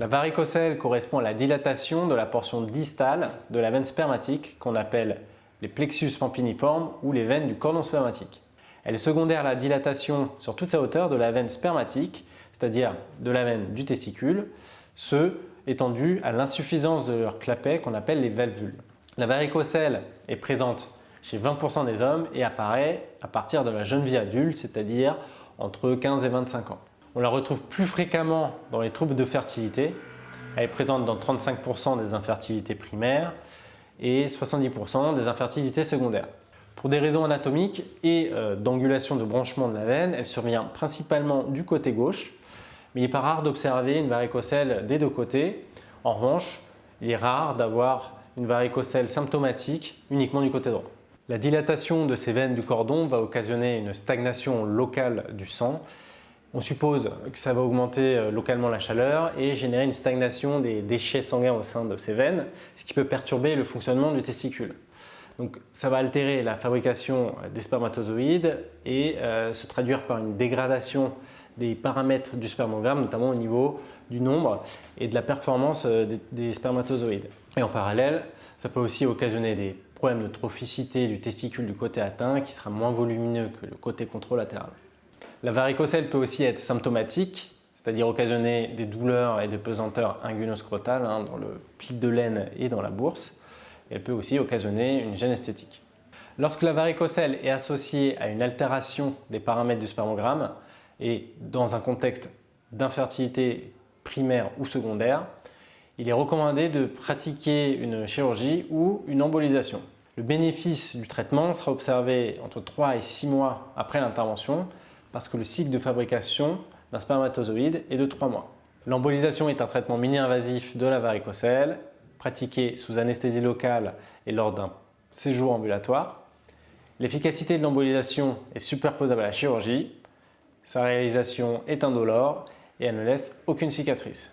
La varicocèle correspond à la dilatation de la portion distale de la veine spermatique qu'on appelle les plexus pampiniformes ou les veines du cordon spermatique. Elle est secondaire à la dilatation sur toute sa hauteur de la veine spermatique, c'est-à-dire de la veine du testicule, ce étant dû à l'insuffisance de leur clapet qu'on appelle les valvules. La varicocèle est présente chez 20% des hommes et apparaît à partir de la jeune vie adulte, c'est-à-dire entre 15 et 25 ans. On la retrouve plus fréquemment dans les troubles de fertilité. Elle est présente dans 35% des infertilités primaires et 70% des infertilités secondaires. Pour des raisons anatomiques et d'angulation de branchement de la veine, elle survient principalement du côté gauche, mais il n'est pas rare d'observer une varicocèle des deux côtés. En revanche, il est rare d'avoir une varicocèle symptomatique uniquement du côté droit. La dilatation de ces veines du cordon va occasionner une stagnation locale du sang. On suppose que ça va augmenter localement la chaleur et générer une stagnation des déchets sanguins au sein de ces veines, ce qui peut perturber le fonctionnement du testicule. Donc ça va altérer la fabrication des spermatozoïdes et se traduire par une dégradation des paramètres du spermogramme, notamment au niveau du nombre et de la performance des spermatozoïdes. Et en parallèle, ça peut aussi occasionner des problèmes de trophicité du testicule du côté atteint qui sera moins volumineux que le côté contralatéral. La varicocèle peut aussi être symptomatique, c'est-à-dire occasionner des douleurs et des pesanteurs inguinoscrotales dans le pli de l'aine et dans la bourse. Elle peut aussi occasionner une gêne esthétique. Lorsque la varicocèle est associée à une altération des paramètres du spermogramme et dans un contexte d'infertilité primaire ou secondaire, il est recommandé de pratiquer une chirurgie ou une embolisation. Le bénéfice du traitement sera observé entre 3 et 6 mois après l'intervention parce que le cycle de fabrication d'un spermatozoïde est de 3 mois. L'embolisation est un traitement mini-invasif de la varicocèle, pratiqué sous anesthésie locale et lors d'un séjour ambulatoire. L'efficacité de l'embolisation est superposable à la chirurgie. Sa réalisation est indolore et elle ne laisse aucune cicatrice.